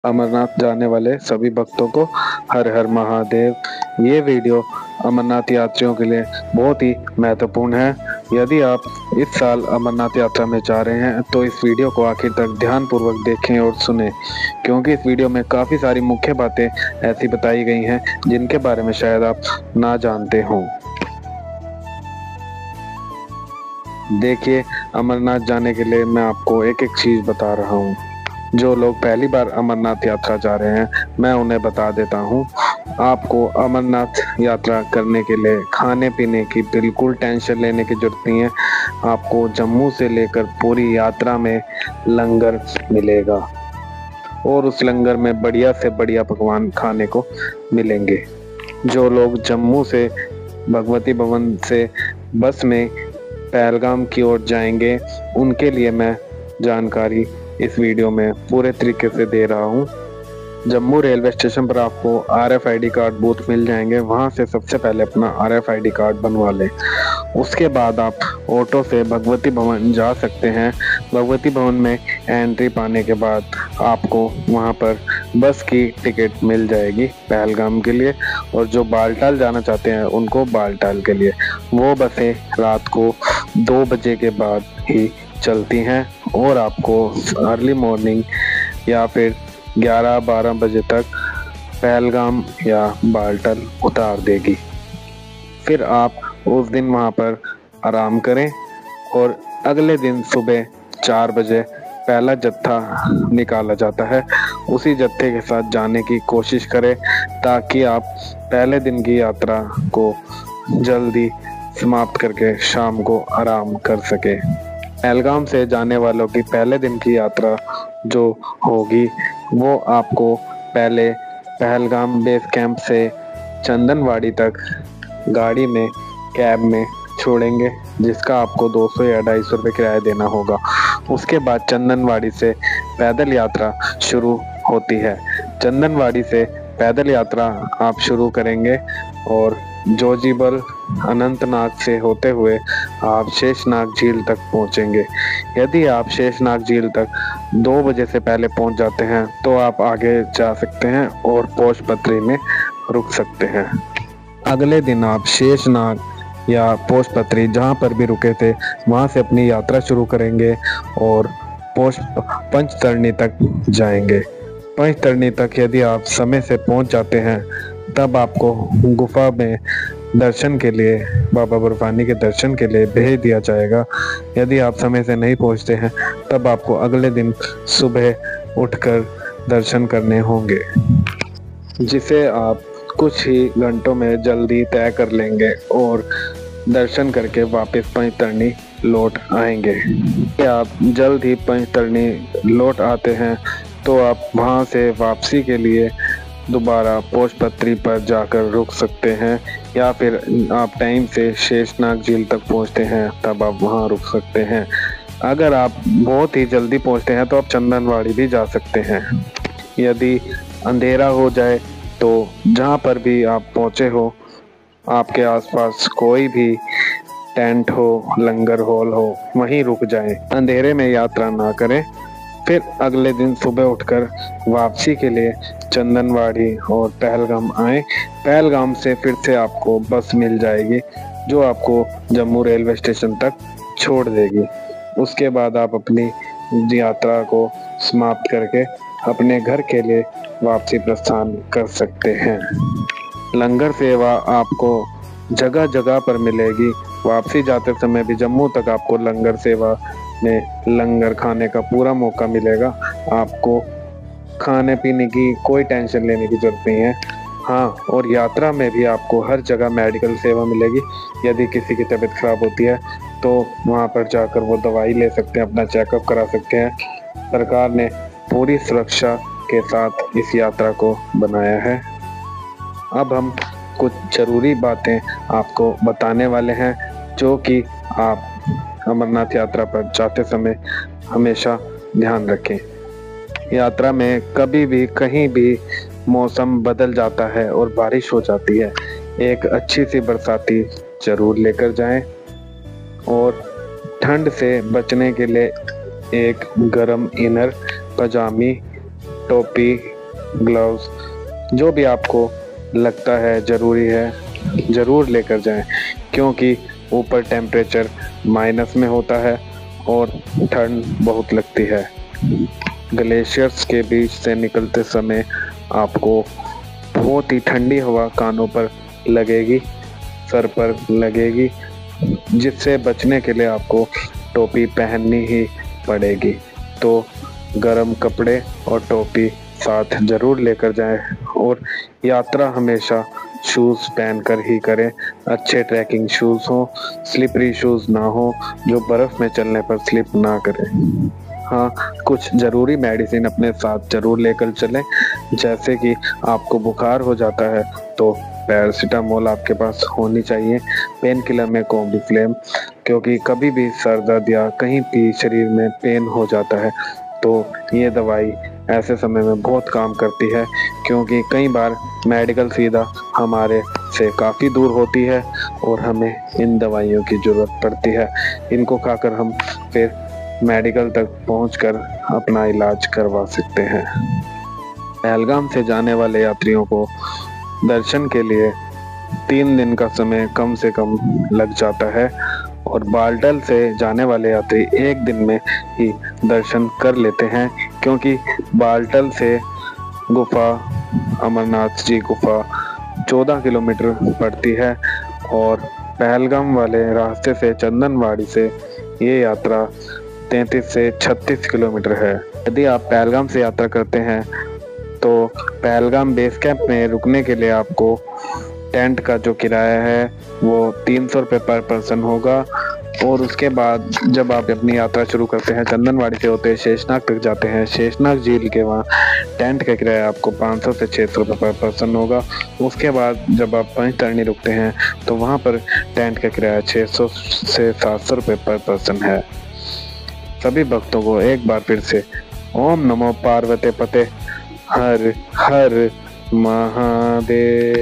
अमरनाथ जाने वाले सभी भक्तों को हर हर महादेव। ये वीडियो अमरनाथ यात्रियों के लिए बहुत ही महत्वपूर्ण है। यदि आप इस साल अमरनाथ यात्रा में जा रहे हैं तो इस वीडियो को आखिर तक ध्यान पूर्वक देखें और सुनें, क्योंकि इस वीडियो में काफ़ी सारी मुख्य बातें ऐसी बताई गई हैं जिनके बारे में शायद आप ना जानते हों। देखिए, अमरनाथ जाने के लिए मैं आपको एक एक चीज़ बता रहा हूँ। जो लोग पहली बार अमरनाथ यात्रा जा रहे हैं मैं उन्हें बता देता हूँ। आपको अमरनाथ यात्रा करने के लिए खाने पीने की बिल्कुल टेंशन लेने की जरूरत नहीं है। आपको जम्मू से लेकर पूरी यात्रा में लंगर मिलेगा और उस लंगर में बढ़िया से बढ़िया पकवान खाने को मिलेंगे। जो लोग जम्मू से भगवती भवन से बस में पहलगाम की ओर जाएंगे उनके लिए मैं जानकारी इस वीडियो में पूरे तरीके से दे रहा हूँ। जम्मू रेलवे स्टेशन पर आपको RFID कार्ड बूथ मिल जाएंगे। वहाँ से सबसे पहले अपना RFID कार्ड बनवा लें। उसके बाद आप ऑटो से भगवती भवन जा सकते हैं। भगवती भवन में एंट्री पाने के बाद आपको वहाँ पर बस की टिकट मिल जाएगी पहलगाम के लिए, और जो बालटाल जाना चाहते हैं उनको बालटाल के लिए। वो बसें रात को 2 बजे के बाद ही चलती हैं और आपको अर्ली मॉर्निंग या फिर 11-12 बजे तक पहलगाम या बालटाल उतार देगी। फिर आप उस दिन वहाँ पर आराम करें और अगले दिन सुबह 4 बजे पहला जत्था निकाला जाता है। उसी जत्थे के साथ जाने की कोशिश करें ताकि आप पहले दिन की यात्रा को जल्दी समाप्त करके शाम को आराम कर सके। पहलगाम से जाने वालों की पहले दिन की यात्रा जो होगी वो आपको पहले पहलगाम बेस कैंप से चंदनवाड़ी तक गाड़ी में कैब में छोड़ेंगे, जिसका आपको 200 या 250 रुपये किराया देना होगा। उसके बाद चंदनवाड़ी से पैदल यात्रा शुरू होती है। चंदनवाड़ी से पैदल यात्रा आप शुरू करेंगे और जोजीबल अनंतनाग से होते हुए आप शेषनाग झील तक पहुंचेंगे। यदि आप शेषनाग झील तक 2 बजे से पहले पहुंच जाते हैं तो आप आगे जा सकते हैं और पोषपत्री में रुक सकते हैं। अगले दिन आप शेषनाग या पोषपत्री जहां पर भी रुके थे वहां से अपनी यात्रा शुरू करेंगे और पंचतरणी तक जाएंगे। पंचतरणी तक यदि आप समय से पहुंच जाते हैं तब आपको गुफा में दर्शन के लिए, बाबा बर्फानी के दर्शन के लिए भेज दिया जाएगा। यदि आप समय से नहीं पहुंचते हैं तब आपको अगले दिन सुबह उठकर दर्शन करने होंगे, जिसे आप कुछ ही घंटों में जल्दी तय कर लेंगे और दर्शन करके वापस पंचतरणी लौट आएंगे। आप जल्द ही पंचतरणी लौट आते हैं तो आप वहां से वापसी के लिए दोबारा पोषपत्री पर जाकर रुक सकते हैं, या फिर आप टाइम से शेषनाग झील तक पहुंचते हैं तब आप वहां रुक सकते हैं। अगर आप बहुत ही जल्दी पहुंचते हैं तो आप चंदनवाड़ी भी जा सकते हैं। यदि अंधेरा हो जाए तो जहां पर भी आप पहुंचे हो आपके आसपास कोई भी टेंट हो, लंगर हॉल हो, वहीं रुक जाएं। अंधेरे में यात्रा ना करें। फिर अगले दिन सुबह उठकर वापसी के लिए चंदनवाड़ी और पहलगाम आए। पहलगाम से फिर से आपको बस मिल जाएगी जो आपको जम्मू रेलवे स्टेशन तक छोड़ देगी। उसके बाद आप अपनी यात्रा को समाप्त करके अपने घर के लिए वापसी प्रस्थान कर सकते हैं। लंगर सेवा आपको जगह जगह पर मिलेगी। वापसी जाते समय भी जम्मू तक आपको लंगर सेवा में लंगर खाने का पूरा मौका मिलेगा। आपको खाने पीने की कोई टेंशन लेने की जरूरत नहीं है। हाँ, और यात्रा में भी आपको हर जगह मेडिकल सेवा मिलेगी। यदि किसी की तबीयत खराब होती है तो वहाँ पर जाकर वो दवाई ले सकते हैं, अपना चेकअप करा सकते हैं। सरकार ने पूरी सुरक्षा के साथ इस यात्रा को बनाया है। अब हम कुछ ज़रूरी बातें आपको बताने वाले हैं जो कि आप अमरनाथ यात्रा पर जाते समय हमेशा ध्यान रखें। यात्रा में कभी भी कहीं भी मौसम बदल जाता है और बारिश हो जाती है। एक अच्छी सी बरसाती जरूर लेकर जाएं और ठंड से बचने के लिए एक गर्म इनर, पजामी, टोपी ग्लव्स, जो भी आपको लगता है ज़रूरी है ज़रूर लेकर जाएं, क्योंकि ऊपर टेम्परेचर माइनस में होता है और ठंड बहुत लगती है। ग्लेशियर्स के बीच से निकलते समय आपको बहुत ही ठंडी हवा कानों पर लगेगी, सर पर लगेगी, जिससे बचने के लिए आपको टोपी पहननी ही पड़ेगी। तो गर्म कपड़े और टोपी साथ ज़रूर लेकर जाएं और यात्रा हमेशा शूज़ पहनकर ही करें। अच्छे ट्रैकिंग शूज़ हों, स्लिपरी शूज़ ना हो जो बर्फ़ में चलने पर स्लिप ना करें। हाँ, कुछ ज़रूरी मेडिसिन अपने साथ ज़रूर लेकर चलें। जैसे कि आपको बुखार हो जाता है तो पैरासीटामोल आपके पास होनी चाहिए। पेन किलर में कॉम्बिफ्लेम, क्योंकि कभी भी सर दर्द या कहीं भी शरीर में पेन हो जाता है तो ये दवाई ऐसे समय में बहुत काम करती है, क्योंकि कई बार मेडिकल सुविधा हमारे से काफ़ी दूर होती है और हमें इन दवाइयों की ज़रूरत पड़ती है। इनको खाकर हम फिर मेडिकल तक पहुंचकर अपना इलाज करवा सकते हैं। पहलगाम से जाने वाले यात्रियों को दर्शन के लिए 3 दिन का समय कम से कम लग जाता है और बालटल से जाने वाले यात्री 1 दिन में ही दर्शन कर लेते हैं, क्योंकि बालटल से गुफा अमरनाथ जी गुफा 14 किलोमीटर पड़ती है और पहलगाम वाले रास्ते से चंदनवाड़ी से ये यात्रा 33 से 36 किलोमीटर है। यदि आप पहलगाम से यात्रा करते हैं तो पहलगाम बेस कैंप में रुकने के लिए आपको टेंट का जो किराया है वो 300 रुपये पर पर्सन होगा और उसके बाद जब आप अपनी यात्रा शुरू करते हैं, चंदनवाड़ी से होते शेषनाग तक जाते हैं, शेषनाग झील के वहाँ टेंट का किराया आपको 500 से 600 रुपये पर पर्सन होगा। उसके बाद जब आप पंचतरणी रुकते हैं तो वहाँ पर टेंट का किराया 600 से 700 रुपये पर पर्सन है। सभी भक्तों को एक बार फिर से ओम नमो पार्वती पते हर हर महादेव।